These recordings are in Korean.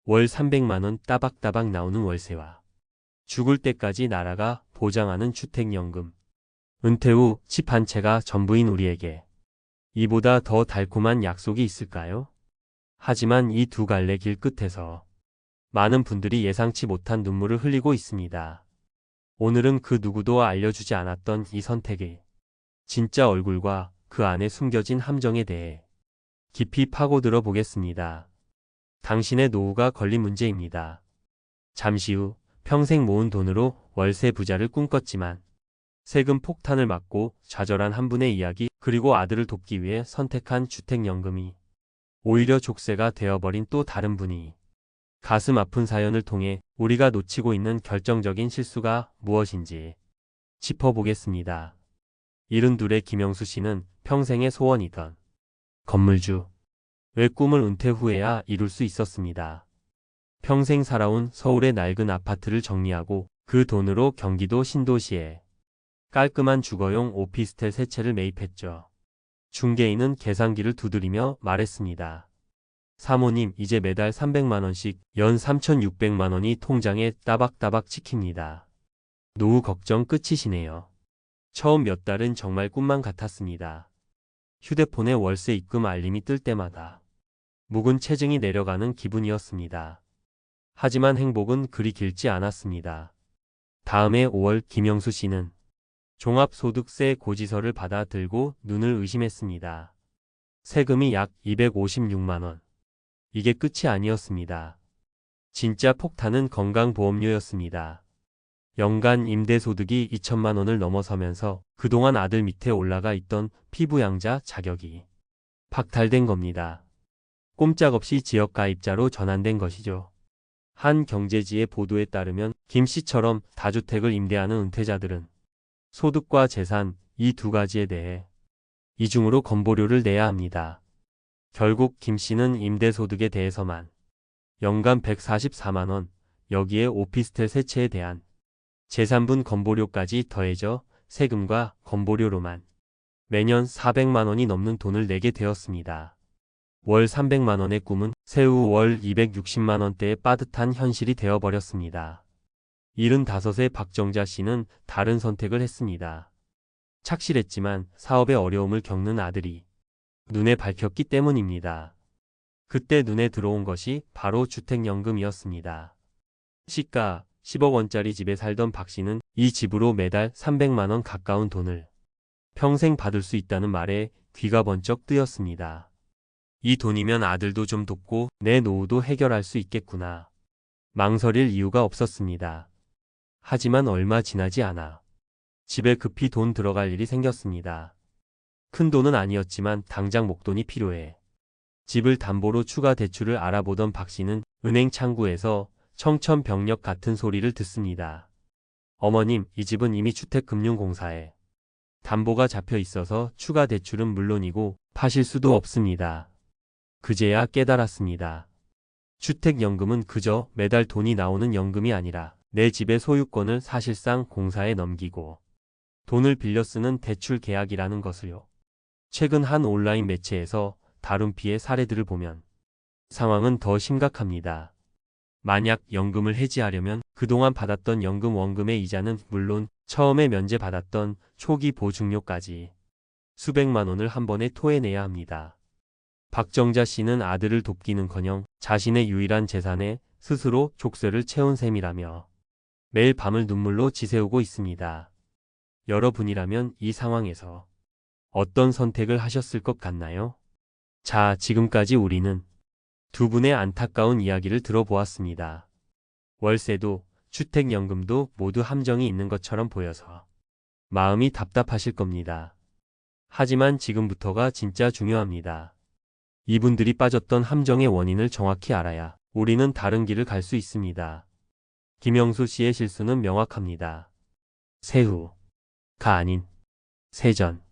월 300만원 따박따박 나오는 월세와 죽을 때까지 나라가 보장하는 주택연금. 은퇴 후 집 한 채가 전부인 우리에게 이보다 더 달콤한 약속이 있을까요? 하지만 이 두 갈래 길 끝에서 많은 분들이 예상치 못한 눈물을 흘리고 있습니다. 오늘은 그 누구도 알려주지 않았던 이 선택의 진짜 얼굴과 그 안에 숨겨진 함정에 대해 깊이 파고들어 보겠습니다. 당신의 노후가 걸린 문제입니다. 잠시 후 평생 모은 돈으로 월세 부자를 꿈꿨지만 세금 폭탄을 맞고 좌절한 한 분의 이야기, 그리고 아들을 돕기 위해 선택한 주택연금이 오히려 족쇄가 되어버린 또 다른 분이 가슴 아픈 사연을 통해 우리가 놓치고 있는 결정적인 실수가 무엇인지 짚어보겠습니다. 72의 김영수 씨는 평생의 소원이던 건물주 의 꿈을 은퇴 후에야 이룰 수 있었습니다. 평생 살아온 서울의 낡은 아파트를 정리하고 그 돈으로 경기도 신도시에 깔끔한 주거용 오피스텔 3채를 매입했죠. 중개인은 계산기를 두드리며 말했습니다. 사모님, 이제 매달 300만원씩 연 3,600만원이 통장에 따박따박 찍힙니다. 노후 걱정 끝이시네요. 처음 몇 달은 정말 꿈만 같았습니다. 휴대폰에 월세 입금 알림이 뜰 때마다 묵은 체증이 내려가는 기분이었습니다. 하지만 행복은 그리 길지 않았습니다. 다음해 5월 김영수 씨는 종합소득세 고지서를 받아 들고 눈을 의심했습니다. 세금이 약 256만원. 이게 끝이 아니었습니다. 진짜 폭탄은 건강보험료였습니다. 연간 임대소득이 2천만원을 넘어서면서 그동안 아들 밑에 올라가 있던 피부양자 자격이 박탈된 겁니다. 꼼짝없이 지역가입자로 전환된 것이죠. 한 경제지의 보도에 따르면 김 씨처럼 다주택을 임대하는 은퇴자들은 소득과 재산, 이 두 가지에 대해 이중으로 건보료를 내야 합니다. 결국 김 씨는 임대소득에 대해서만 연간 144만원, 여기에 오피스텔 3채에 대한 재산분 건보료까지 더해져 세금과 건보료로만 매년 400만원이 넘는 돈을 내게 되었습니다. 월 300만원의 꿈은 세후 월 260만원대의 빠듯한 현실이 되어버렸습니다. 75세 박정자 씨는 다른 선택을 했습니다. 착실했지만 사업에 어려움을 겪는 아들이 눈에 밝혔기 때문입니다. 그때 눈에 들어온 것이 바로 주택연금이었습니다. 시가 10억 원짜리 집에 살던 박 씨는 이 집으로 매달 300만원 가까운 돈을 평생 받을 수 있다는 말에 귀가 번쩍 뜨였습니다. 이 돈이면 아들도 좀 돕고 내 노후도 해결할 수 있겠구나. 망설일 이유가 없었습니다. 하지만 얼마 지나지 않아 집에 급히 돈 들어갈 일이 생겼습니다. 큰 돈은 아니었지만 당장 목돈이 필요해 집을 담보로 추가 대출을 알아보던 박 씨는 은행 창구에서 청천벽력 같은 소리를 듣습니다. 어머님, 이 집은 이미 주택금융공사에 담보가 잡혀 있어서 추가 대출은 물론이고 파실 수도 없습니다. 그제야 깨달았습니다. 주택연금은 그저 매달 돈이 나오는 연금이 아니라 내 집의 소유권을 사실상 공사에 넘기고 돈을 빌려 쓰는 대출 계약이라는 것을요. 최근 한 온라인 매체에서 다룬 피해 사례들을 보면 상황은 더 심각합니다. 만약 연금을 해지하려면 그동안 받았던 연금 원금의 이자는 물론 처음에 면제받았던 초기 보증료까지 수백만 원을 한 번에 토해내야 합니다. 박정자 씨는 아들을 돕기는커녕 자신의 유일한 재산에 스스로 족쇄를 채운 셈이라며 매일 밤을 눈물로 지새우고 있습니다. 여러분이라면 이 상황에서 어떤 선택을 하셨을 것 같나요? 자, 지금까지 우리는 두 분의 안타까운 이야기를 들어보았습니다. 월세도 주택연금도 모두 함정이 있는 것처럼 보여서 마음이 답답하실 겁니다. 하지만 지금부터가 진짜 중요합니다. 이분들이 빠졌던 함정의 원인을 정확히 알아야 우리는 다른 길을 갈 수 있습니다. 김영수 씨의 실수는 명확합니다. 세후가 아닌 세전,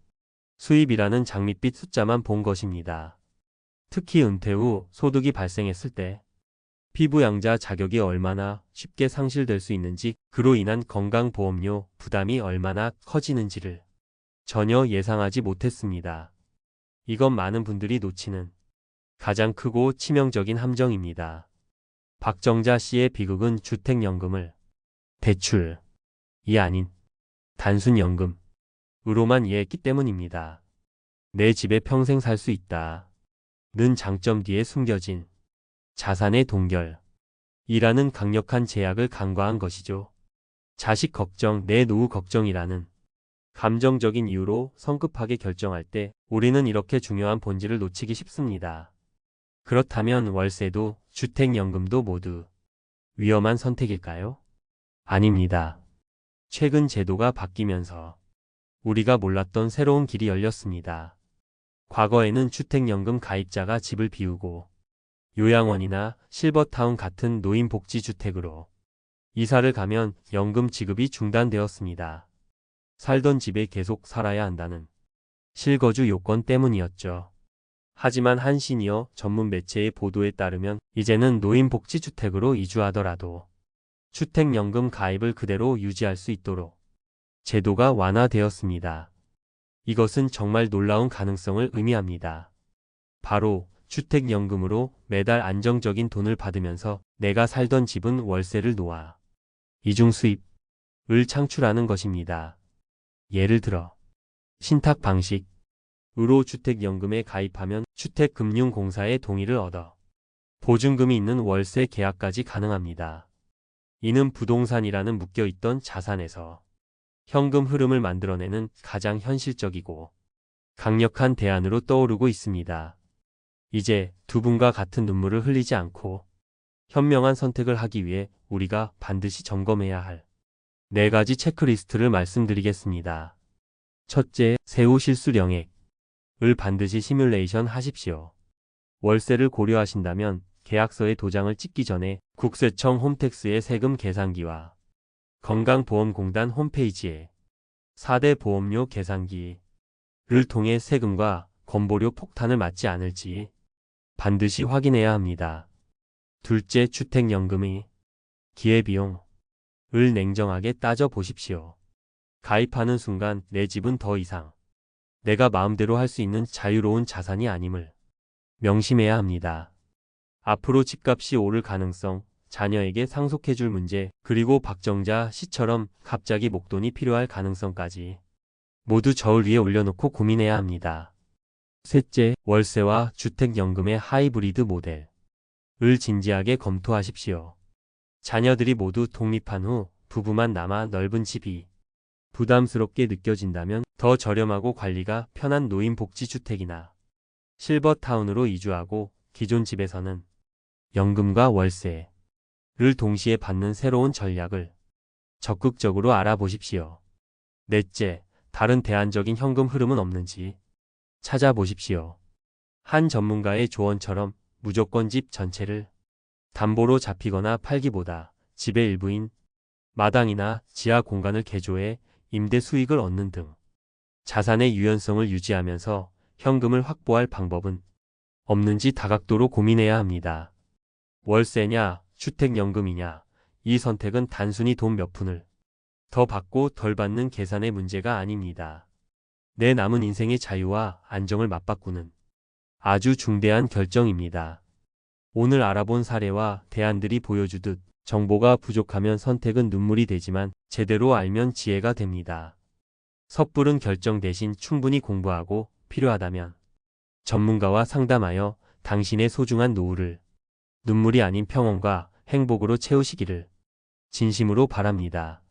수입이라는 장밋빛 숫자만 본 것입니다. 특히 은퇴 후 소득이 발생했을 때 피부양자 자격이 얼마나 쉽게 상실될 수 있는지, 그로 인한 건강보험료 부담이 얼마나 커지는지를 전혀 예상하지 못했습니다. 이건 많은 분들이 놓치는 가장 크고 치명적인 함정입니다. 박정자 씨의 비극은 주택연금을 대출이 아닌 단순 연금으로만 이해했기 때문입니다. 내 집에 평생 살 수 있다 는 장점 뒤에 숨겨진 자산의 동결이라는 강력한 제약을 간과한 것이죠. 자식 걱정, 내 노후 걱정이라는 감정적인 이유로 성급하게 결정할 때 우리는 이렇게 중요한 본질을 놓치기 쉽습니다. 그렇다면 월세도 주택연금도 모두 위험한 선택일까요? 아닙니다. 최근 제도가 바뀌면서 우리가 몰랐던 새로운 길이 열렸습니다. 과거에는 주택연금 가입자가 집을 비우고 요양원이나 실버타운 같은 노인복지주택으로 이사를 가면 연금 지급이 중단되었습니다. 살던 집에 계속 살아야 한다는 실거주 요건 때문이었죠. 하지만 한 시니어 전문 매체의 보도에 따르면 이제는 노인복지주택으로 이주하더라도 주택연금 가입을 그대로 유지할 수 있도록 제도가 완화되었습니다. 이것은 정말 놀라운 가능성을 의미합니다. 바로 주택연금으로 매달 안정적인 돈을 받으면서 내가 살던 집은 월세를 놓아 이중수입을 창출하는 것입니다. 예를 들어 신탁 방식으로 주택연금에 가입하면 주택금융공사의 동의를 얻어 보증금이 있는 월세 계약까지 가능합니다. 이는 부동산이라는 묶여있던 자산에서 현금 흐름을 만들어내는 가장 현실적이고 강력한 대안으로 떠오르고 있습니다. 이제 두 분과 같은 눈물을 흘리지 않고 현명한 선택을 하기 위해 우리가 반드시 점검해야 할 4가지 체크리스트를 말씀드리겠습니다. 첫째, 세후 실수령액을 반드시 시뮬레이션 하십시오. 월세를 고려하신다면 계약서에 도장을 찍기 전에 국세청 홈택스의 세금 계산기와 건강보험공단 홈페이지에 4대 보험료 계산기를 통해 세금과 건보료 폭탄을 맞지 않을지 반드시 확인해야 합니다. 둘째, 주택연금의 기회비용을 냉정하게 따져보십시오. 가입하는 순간 내 집은 더 이상 내가 마음대로 할 수 있는 자유로운 자산이 아님을 명심해야 합니다. 앞으로 집값이 오를 가능성, 자녀에게 상속해줄 문제, 그리고 박정자 씨처럼 갑자기 목돈이 필요할 가능성까지 모두 저울 위에 올려놓고 고민해야 합니다. 셋째, 월세와 주택연금의 하이브리드 모델을 진지하게 검토하십시오. 자녀들이 모두 독립한 후 부부만 남아 넓은 집이 부담스럽게 느껴진다면 더 저렴하고 관리가 편한 노인복지주택이나 실버타운으로 이주하고 기존 집에서는 연금과 월세를 동시에 받는 새로운 전략을 적극적으로 알아보십시오. 넷째, 다른 대안적인 현금 흐름은 없는지 찾아보십시오. 한 전문가의 조언처럼 무조건 집 전체를 담보로 잡히거나 팔기보다 집의 일부인 마당이나 지하 공간을 개조해 임대 수익을 얻는 등 자산의 유연성을 유지하면서 현금을 확보할 방법은 없는지 다각도로 고민해야 합니다. 월세냐, 주택연금이냐, 이 선택은 단순히 돈 몇 푼을 더 받고 덜 받는 계산의 문제가 아닙니다. 내 남은 인생의 자유와 안정을 맞바꾸는 아주 중대한 결정입니다. 오늘 알아본 사례와 대안들이 보여주듯 정보가 부족하면 선택은 눈물이 되지만 제대로 알면 지혜가 됩니다. 섣부른 결정 대신 충분히 공부하고 필요하다면 전문가와 상담하여 당신의 소중한 노후를 눈물이 아닌 평온과 행복으로 채우시기를 진심으로 바랍니다.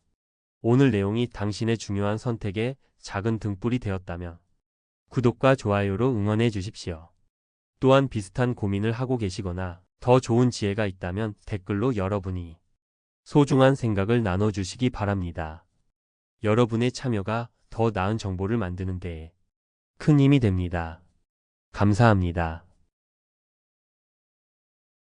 오늘 내용이 당신의 중요한 선택에 작은 등불이 되었다면 구독과 좋아요로 응원해 주십시오. 또한 비슷한 고민을 하고 계시거나 더 좋은 지혜가 있다면 댓글로 여러분이 소중한 생각을 나눠주시기 바랍니다. 여러분의 참여가 더 나은 정보를 만드는 데 큰 힘이 됩니다. 감사합니다.